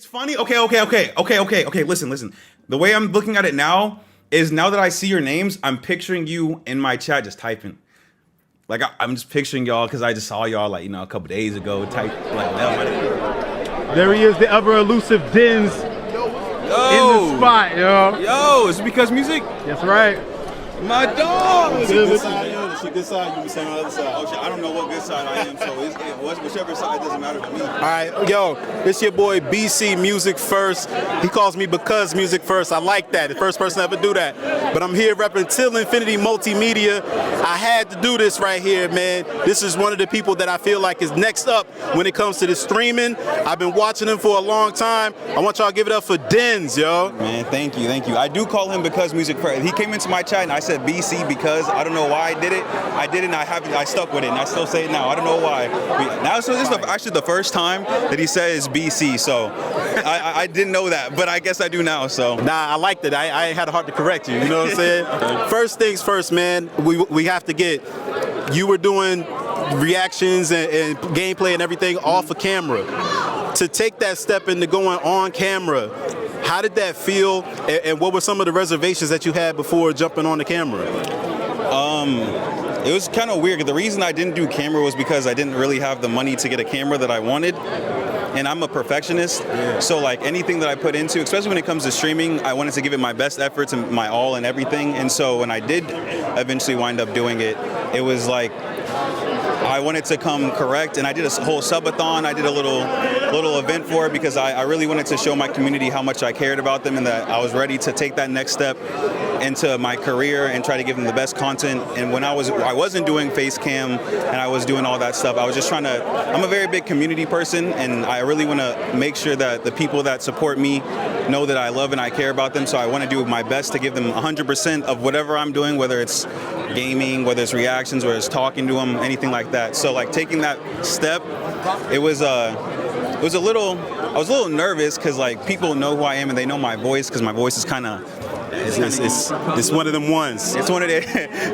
funny. Okay. Listen. The way I'm looking at it now is now that I see your names, I'm picturing you in my chat just typing. Like I'm just picturing y'all because I just saw y'all like a couple days ago. Type like there he is, the ever elusive Denz in the spot, yo. Yo, is it because music? That's right. My dog. It's a good side, yo. It's a good side. You be saying on the other side. Oh shit, I don't know what good side I am, so whichever side doesn't matter to me. All right, yo, it's your boy BC Music First. He calls me Because Music First. I like that. The first person to ever do that. But I'm here repping Till Infinity Multimedia. I had to do this right here, man. This is one of the people that I feel like is next up when it comes to the streaming. I've been watching him for a long time. I want y'all to give it up for Denz, yo. Man, thank you. I do call him Because Music First. He came into my chat and I said BC because I don't know why I did it. And I stuck with it, and I still say it now. I don't know why. So this is actually the first time that he says BC, so I didn't know that, but I guess I do now, so. Nah, I liked it. I had a heart to correct you, you know what I'm saying? First things first, man, we have to get, you were doing reactions and gameplay and everything off of camera. To take that step into going on camera, how did that feel, and what were some of the reservations that you had before jumping on the camera? It was kind of weird. The reason I didn't do camera was because I didn't really have the money to get a camera that I wanted. And I'm a perfectionist, so like anything that I put into, especially when it comes to streaming, I wanted to give it my best efforts and my all and everything. And so when I did eventually wind up doing it, it was like I wanted to come correct, and I did a whole subathon. I did a little event for it because I really wanted to show my community how much I cared about them and that I was ready to take that next step into my career and try to give them the best content. And when I wasn't doing face cam and I was doing all that stuff, I was just I'm a very big community person, and I really want to make sure that the people that support me know that I love and I care about them. So I want to do my best to give them 100% of whatever I'm doing, whether it's gaming, whether it's reactions, whether it's talking to them, anything like that. So like taking that step, I was a little nervous because like people know who I am and they know my voice because my voice is kind of. It's one of them ones. It's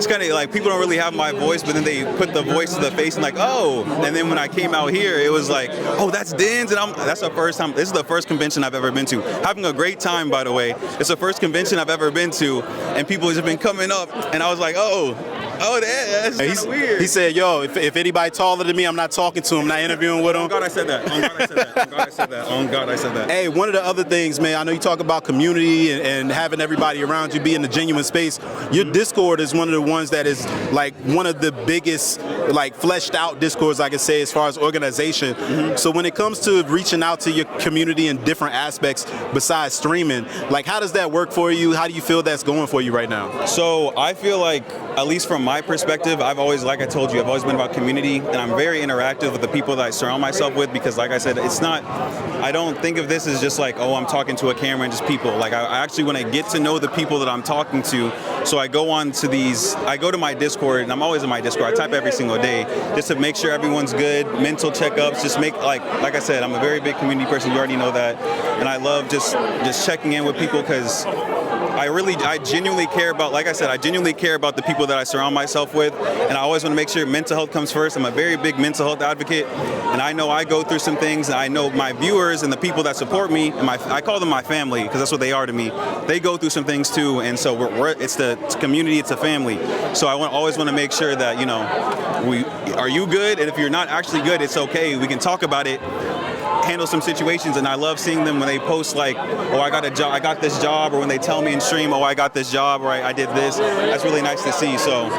kind of like people don't really have my voice, but then they put the voice to the face and like, oh. And then when I came out here, it was like, oh, that's Denz, and that's the first time. This is the first convention I've ever been to. Having a great time, by the way. It's the first convention I've ever been to, and people have just been coming up, and I was like, oh, that's kind of weird. He said, yo, if anybody taller than me, I'm not talking to him, not interviewing with him. Oh, God, I said that. Oh, God, I said that. Hey, one of the other things, man, I know you talk about community and having everybody around you be in a genuine space. Your Discord is one of the ones that is like one of the biggest, like fleshed out Discords, I could say, as far as organization. Mm-hmm. So when it comes to reaching out to your community in different aspects besides streaming, like how does that work for you? How do you feel that's going for you right now? So I feel like, at least from my perspective, I've always, like I told you, I've always been about community, and I'm very interactive with the people that I surround myself with because, like I said, I don't think of this as just like, oh, I'm talking to a camera and just people. Like I actually want to get to know the people that I'm talking to, so I go to my Discord, and I'm always in my Discord. I type every single day just to make sure everyone's good, mental checkups, just make, like I said, I'm a very big community person, you already know that, and I love just checking in with people because I genuinely care about, like I said, I genuinely care about the people that I surround myself with, and I always want to make sure mental health comes first. I'm a very big mental health advocate, and I know I go through some things, and I know my viewers and the people that support me, and I call them my family because that's what they are to me. They go through some things too, and so it's the community, it's a family. So I always want to make sure that, are you good? And if you're not actually good, it's okay. We can talk about it, handle some situations, and I love seeing them when they post like, oh, I got a job, I got this job, or when they tell me in stream, oh, I got this job, or I did this. That's really nice to see. So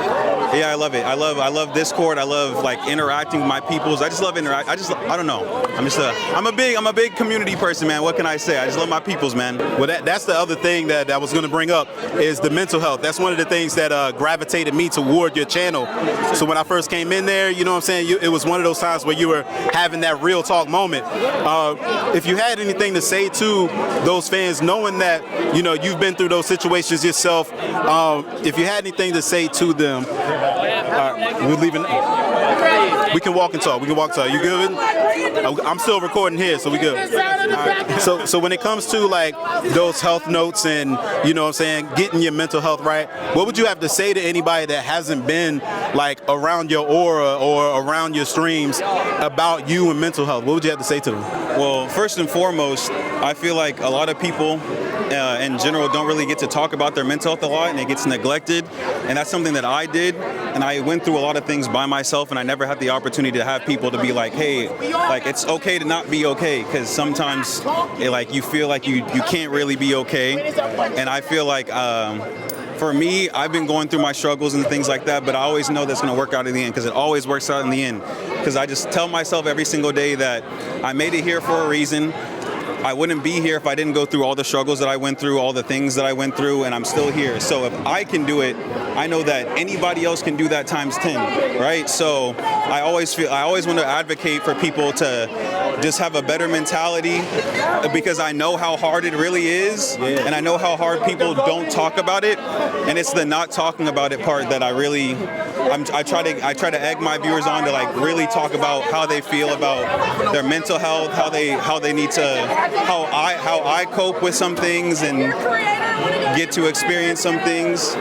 yeah, I love it. I love Discord. I love like interacting with my peoples. I just love I don't know. I'm a big community person, man. What can I say? I just love my peoples, man. Well, that's the other thing that I was going to bring up is the mental health. That's one of the things that gravitated me toward your channel. So when I first came in there, you know what I'm saying, it was one of those times where you were having that real talk moment. If you had anything to say to those fans, knowing that you've been through those situations yourself, if you had anything to say to them, we're leaving. We can walk and talk. You good? I'm still recording here, so we good. Right. So when it comes to like those health notes and what I'm saying, getting your mental health right, what would you have to say to anybody that hasn't been like around your aura or around your streams about you and mental health? What would you have to say to them? Well, first and foremost, I feel like a lot of people in general don't really get to talk about their mental health a lot, and it gets neglected. And that's something that I did, and I went through a lot of things by myself, and I never had the opportunity to have people to be like, hey, like it's okay to not be okay, because sometimes you feel like you can't really be okay. And I feel like for me, I've been going through my struggles and things like that, but I always know that's going to work out in the end, because it always works out in the end. Because I just tell myself every single day that I made it here for a reason. I wouldn't be here if I didn't go through all the struggles that I went through, all the things that I went through, and I'm still here. So if I can do it, I know that anybody else can do that times 10, right? So I always want to advocate for people to just have a better mentality, because I know how hard it really is, and I know how hard people don't talk about it, and it's the not talking about it part that I try to egg my viewers on to like really talk about how they feel about their mental health, how they need to, how I cope with some things and get to experience some things.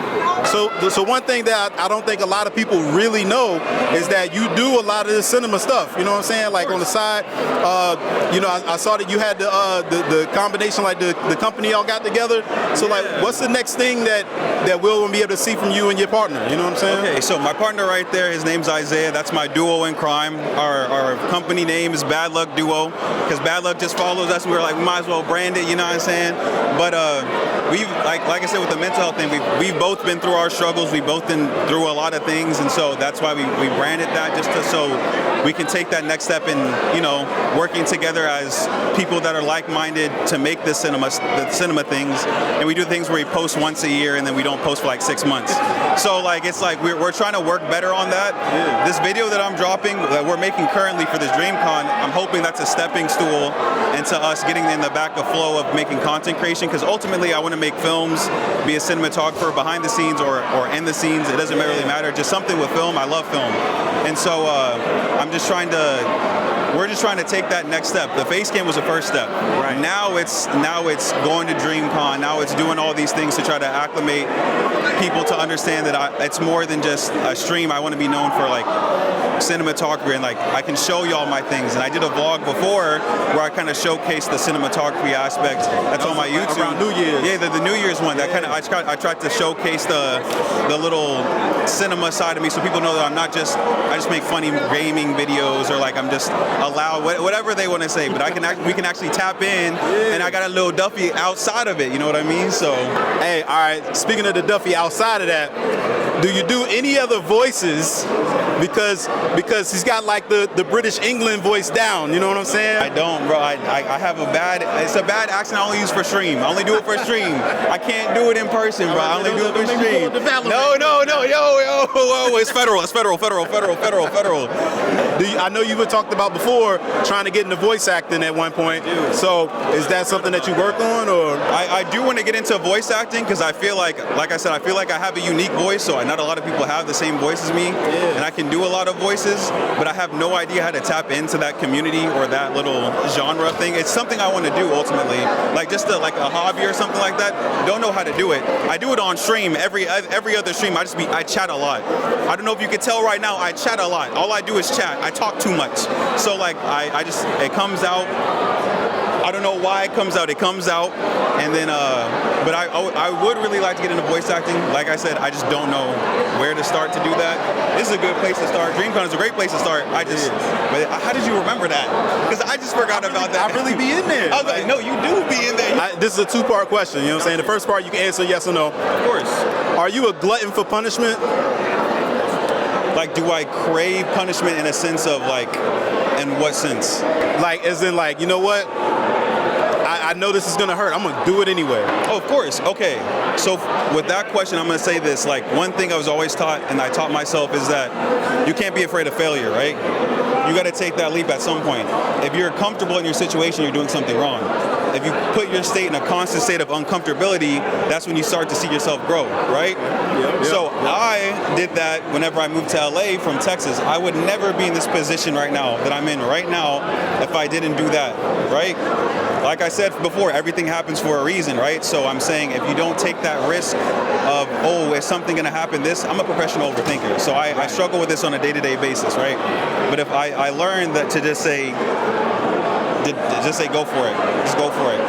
So one thing that I don't think a lot of people really know is that you do a lot of this cinema stuff. You know what I'm saying? Like on the side, I saw that you had the combination, like the company y'all got together. So like, what's the next thing that we'll be able to see from you and your partner? You know what I'm saying? Okay, so my partner right there, his name's Isaiah. That's my duo in crime. Our company name is Bad Luck Duo, because Bad Luck just follows us. We were like, we might as well brand it. You know what I'm saying? But we've like I said with the mental health thing, we've both been through our struggles. We've both been through a lot of things, and so that's why we branded that, just so we can take that next step in working together as people that are like-minded to make the cinema things. And we do things where we post once a year, and then we don't post for like 6 months. So like it's like we're trying to work better on that. Yeah. This video that I'm dropping, that we're making currently for this DreamCon, I'm hoping that's a stepping stool into us getting in the back of flow of making content creation, because ultimately I want to make films, be a cinematographer behind the scenes or in the scenes. It doesn't really matter, just something with film. I love film. And so we're just trying to take that next step. The face cam was the first step. Right. Now it's going to DreamCon. Now it's doing all these things to try to acclimate people to understand that it's more than just a stream. I want to be known for like cinematography, and like I can show y'all my things. And I did a vlog before where I kind of showcased the cinematography aspect. That's on my YouTube. Around New Year's. Yeah, the New Year's one. That kind of I tried to showcase the little cinema side of me, so people know that I just make funny gaming videos, or like I'm just allowed whatever they want to say. But we can actually tap in, and I got a little Duffy outside of it. You know what I mean? So hey, all right. Speaking of the Duffy outside of that, do you do any other voices? Because he's got like the British England voice down, you know what I'm saying? I don't, bro. I have it's a bad accent I only use for stream. I only do it for stream. I can't do it in person, bro. I only do it for stream. No, yo, it's federal. I know you were talked about before trying to get into voice acting at one point. So is that something that you work on, or? I do want to get into voice acting, because I feel like I said, I feel like I have a unique voice, so not a lot of people have the same voice as me, and I can do a lot of voices, but I have no idea how to tap into that community or that little genre thing. It's something I want to do ultimately, like just like a hobby or something like that. Don't know how to do it. I do it on stream, every other stream. I chat a lot. I don't know if you can tell right now, I chat a lot. All I do is chat. I talk too much. So like it comes out. I don't know why it comes out. It comes out, and then but I would really like to get into voice acting. Like I said, I just don't know where to start to do that. This is a good place to start. DreamCon is a great place to start. But how did you remember that? Because I just forgot about that. I really be in there. I was like, no, you do be in there. This is a two-part question. You know what I'm saying? The first part you can answer yes or no. Of course. Are you a glutton for punishment? Like, do I crave punishment in a sense of like, in what sense? Like, as in like, you know what? I know this is gonna hurt. I'm gonna do it anyway. Oh, of course. Okay. So with that question, I'm gonna say this. Like, one thing I was always taught, and I taught myself, is that you can't be afraid of failure, right? You gotta take that leap at some point. If you're comfortable in your situation, you're doing something wrong. If you put your state in a constant state of uncomfortability, that's when you start to see yourself grow, right? Yep. So I did that whenever I moved to LA from Texas. I would never be in this position right now that I'm in right now if I didn't do that, right? Like I said before, everything happens for a reason, right? So I'm saying, if you don't take that risk of, oh, is something gonna happen I'm a professional overthinker. So I struggle with this on a day-to-day basis, right? But if I learned that to just say go for it. Just go for it.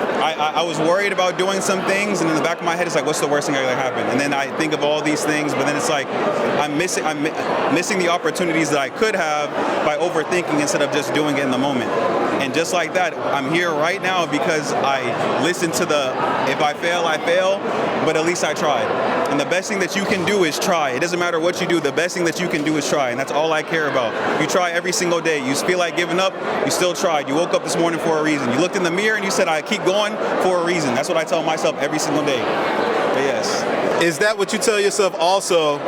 I was worried about doing some things, and in the back of my head, it's like, what's the worst thing that could happen? And then I think of all these things, but then it's like I'm missing the opportunities that I could have by overthinking instead of just doing it in the moment. And just like that, I'm here right now because I listened to the, if I fail, I fail, but at least I tried. And the best thing that you can do is try. It doesn't matter what you do, the best thing that you can do is try, and that's all I care about. You try every single day. You feel like giving up, you still tried. You woke up this morning for a reason. You looked in the mirror and you said, I keep going for a reason. That's what I tell myself every single day. But yes. Is that what you tell yourself also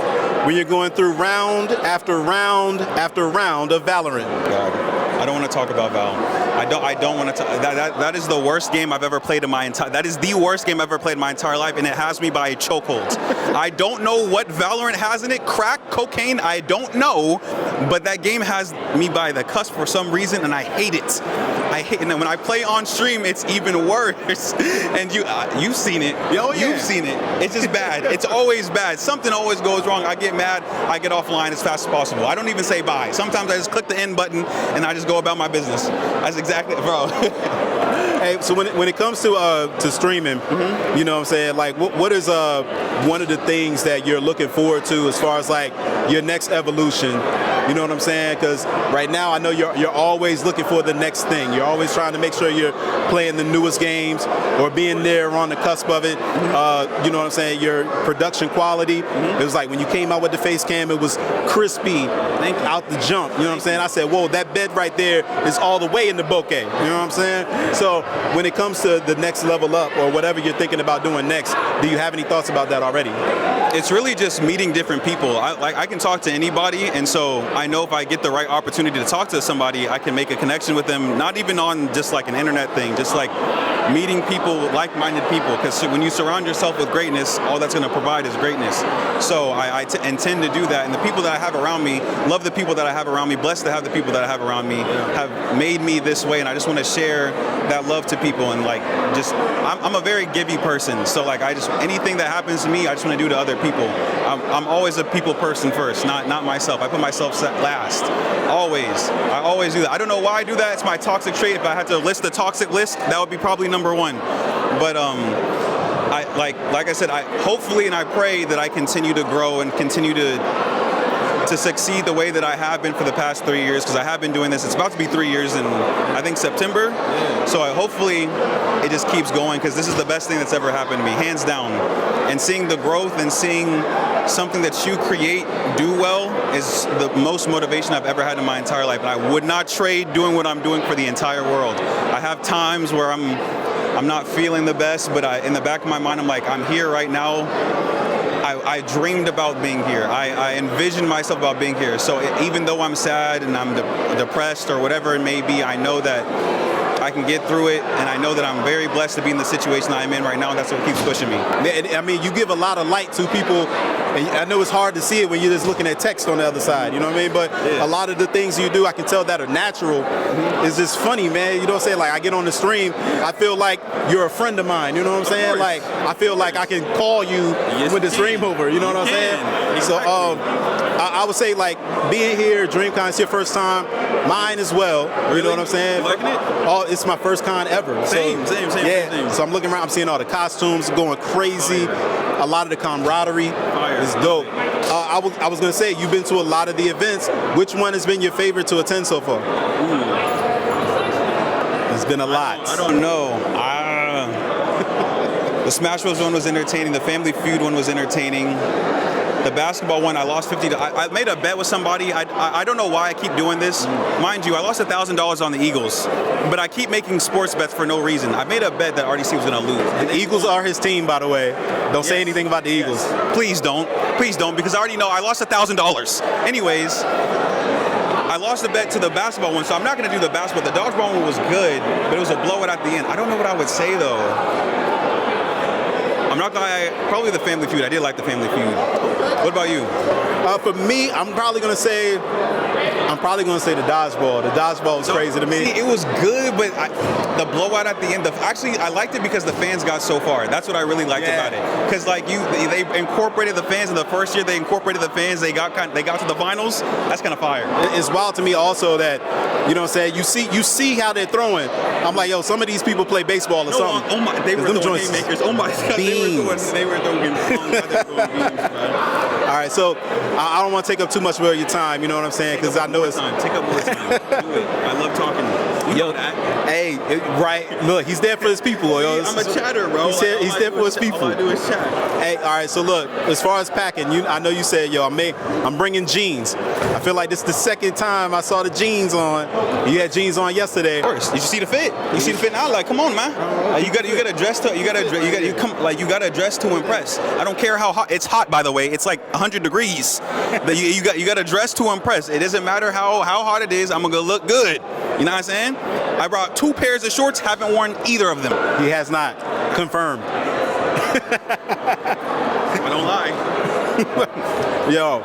when you're going through round after round after round of Valorant? God, I don't want to talk about Val. I don't want to. That is the worst game I've ever played in my entire. That is the worst game I've ever played in my entire life, and it has me by a chokehold. I don't know what Valorant has in it. Crack, cocaine, I don't know, but that game has me by the cusp for some reason, and I hate it. I hate it. And when I play on stream, it's even worse. And you've seen it. Oh, yeah. You've seen it. It's just bad. It's always bad. Something always goes wrong. I get mad. I get offline as fast as possible. I don't even say bye. Sometimes I just click the end button and I just go about my business. That's exactly, bro. Hey, so when it comes to streaming, you know what I'm saying, like what is one of the things that you're looking forward to as far as like your next evolution? You know what I'm saying? Because right now I know you're always looking for the next thing. You're always trying to make sure you're playing the newest games or being there on the cusp of it. You know what I'm saying? Your production quality. It was like when you came out with the face cam, it was crispy out the jump. You know what I'm saying? I said, whoa, that bed right there is all the way in the bokeh. You know what I'm saying? So when it comes to the next level up or whatever you're thinking about doing next, do you have any thoughts about that already? It's really just meeting different people. I can talk to anybody, and so I know if I get the right opportunity to talk to somebody, I can make a connection with them, not even on just like an internet thing, just like meeting people, like-minded people, because when you surround yourself with greatness, all that's going to provide is greatness. So I intend to do that, and the people that I have around me, love the people that I have around me, blessed to have the people that I have around me, have made me this way, and I just want to share that love to people, and like just, I'm a very givey person, so like anything that happens to me, I just want to do to other people. I'm always a people person first, not myself. I put myself last, always. I always do that. I don't know why I do that. It's my toxic trait. If I had to list the toxic list, that would be probably number one. But like I said, hopefully and I pray that I continue to grow and continue to succeed the way that I have been for the past 3 years, because I have been doing this. It's about to be 3 years in, I think, September. So hopefully it just keeps going, because this is the best thing that's ever happened to me, hands down. And seeing the growth and seeing something that you create do well is the most motivation I've ever had in my entire life. And I would not trade doing what I'm doing for the entire world. I have times where I'm not feeling the best, but in the back of my mind, I'm like, I'm here right now. I dreamed about being here. I envisioned myself about being here. So even though I'm sad and I'm depressed or whatever it may be, I know that I can get through it, and I know that I'm very blessed to be in the situation I'm in right now, and that's what keeps pushing me. I mean, you give a lot of light to people, and I know it's hard to see it when you're just looking at text on the other side, you know what I mean? But a lot of the things you do, I can tell that are natural. It's just funny, man. You know what I'm saying? Like, I get on the stream, I feel like you're a friend of mine, you know what I'm saying? Like, I feel like I can call you when the stream over, you know what I'm saying? Exactly. So, I would say, like, being here, DreamCon, it's your first time, mine as well, you know what I'm saying? You liking it? Oh, it's my first con ever. Same. Yeah, so I'm looking around, I'm seeing all the costumes going crazy. A lot of the camaraderie is dope. I was gonna say, you've been to a lot of the events. Which one has been your favorite to attend so far? There's been a lot. I don't know. The Smash Bros. One was entertaining. The Family Feud one was entertaining. The basketball one, I lost $50. I made a bet with somebody. I don't know why I keep doing this. Mind you, I lost $1,000 on the Eagles, but I keep making sports bets for no reason. I made a bet that RDC was going to lose. The Eagles are his team, by the way. Don't say anything about the Eagles. Please don't, because I already know I lost $1,000. Anyways, I lost the bet to the basketball one, so I'm not going to do the basketball. The dodgeball one was good, but it was a blowout at the end. I don't know what I would say though. I'm not gonna lie, probably the Family Feud. I did like the Family Feud. What about you? For me, I'm probably gonna say the dodgeball. The dodgeball was crazy to me. See, it was good, but the blowout at the end. Actually, I liked it because the fans got so far. That's what I really liked about it. Because like they incorporated the fans in the first year. They incorporated the fans. They got to the finals. That's kind of fire. It's wild to me also that, you know what I'm saying, you see how they're throwing. I'm like, yo, some of these people play baseball or something. Oh my, they were throwing haymakers. Oh my God, beans. they were throwing beans, man. All right, so I don't want to take up too much more of your time, you know what I'm saying? Because I know it's time. Take up more time. Do it. I love talking. You know that. Hey, right. Look, he's there for his people. Yo. I'm a chatter, bro. He's there for his people. All I do is chat. Hey, all right. So look, as far as packing, I know you said, yo, I'm bringing jeans. I feel like this is the second time I saw the jeans on. You had jeans on yesterday. Of course. Did you see the fit? You see the fit now? Like, come on, man. You gotta dress to dress to impress. I don't care how hot. It's hot, by the way. It's like 100 degrees. You got to dress to impress. It doesn't matter how hot it is. I'm gonna look good. You know what I'm saying? I brought 2 pairs of shorts. Haven't worn either of them. He has not. Confirmed. I don't lie. Yo,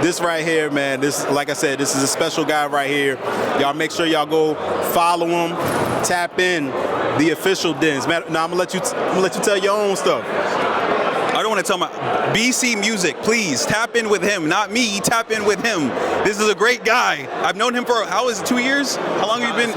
this right here, man. This, like I said, this is a special guy right here. Y'all make sure y'all go follow him, tap in the official Denz. Now I'm gonna let you tell your own stuff. I don't want to tell my BC Music, please tap in with him, not me. Tap in with him. This is a great guy. I've known him for how is it 2 years? How long have you been?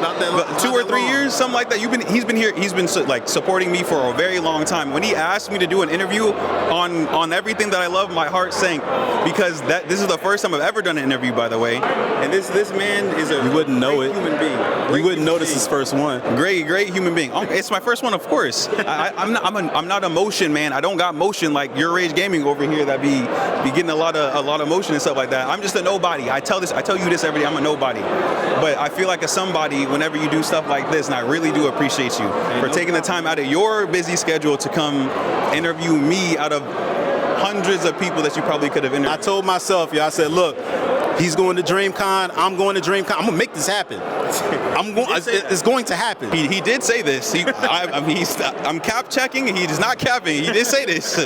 2 or 3 years, something like that. He's been here. He's been like supporting me for a very long time. When he asked me to do an interview on everything that I love, my heart sank because this is the first time I've ever done an interview, by the way. And this man is a human being. You wouldn't know this is his first one. Great human being. It's my first one, of course. I'm not a motion man. I don't got motion like your age gaming over here that be getting a lot of motion and stuff like that. I'm just a nobody. I tell you this every day. I'm a nobody, but I feel like a somebody whenever you do stuff like this, and I really do appreciate you for taking the time out of your busy schedule to come interview me out of hundreds of people that you probably could have interviewed. I told myself, I said, look, he's going to DreamCon. I'm going to DreamCon. I'm gonna make this happen. It's going to happen. He did say this. I'm cap checking. He is not capping. He did say this.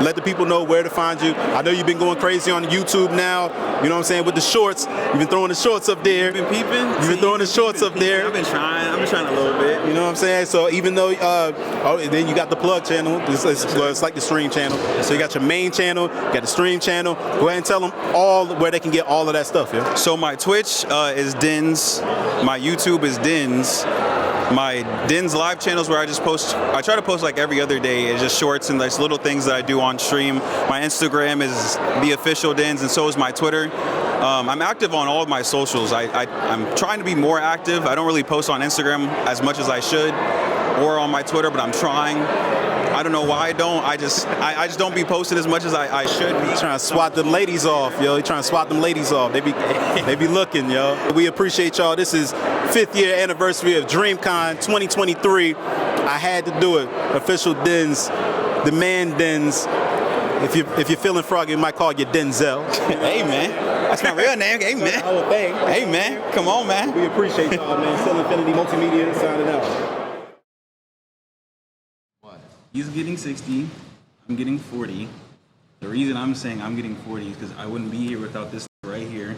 Let the people know where to find you. I know you've been going crazy on YouTube now. You know what I'm saying, with the shorts. You've been throwing the shorts up there. You've been peeping. You've been throwing the shorts up there. I've been trying a little bit. You know what I'm saying? So even though, and then you got the plug channel. It's like the stream channel. So you got your main channel, you got the stream channel. Go ahead and tell them all where they can get all of that stuff. Yeah. So my Twitch is Denz. My YouTube is Denz. My Denz live channels where I try to post like every other day. It's just shorts and like little things that I do on stream. My Instagram is the official Denz, and so is my Twitter. I'm active on all of my socials. I'm trying to be more active. I don't really post on Instagram as much as I should, or on my Twitter, but I'm trying. I don't know why I don't. I just don't be posting as much as I should be. He's trying to swat them ladies off, yo. He's trying to swat them ladies off. They be looking, yo. We appreciate y'all. This is 5th year anniversary of DreamCon 2023. I had to do it. Official Denz, the man Denz. If you're feeling froggy, we might call you Denzel. Hey man, that's my real name. Hey man. Hey man, come on man. We appreciate y'all, man. Still Infinity Multimedia signing out. He's getting 60, I'm getting 40. The reason I'm saying I'm getting 40 is because I wouldn't be here without this right here.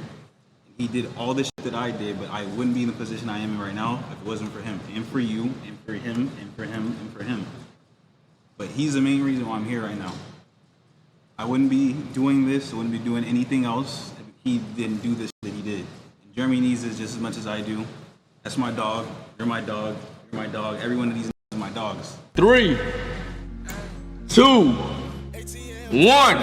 He did all the shit that I did, but I wouldn't be in the position I am in right now if it wasn't for him. And for you, and for him, and for him, and for him. But he's the main reason why I'm here right now. I wouldn't be doing this, I wouldn't be doing anything else if he didn't do this that he did. And Jeremy needs this just as much as I do. That's my dog, you're my dog, you're my dog. Every one of these is my dogs. 3, 2, 1.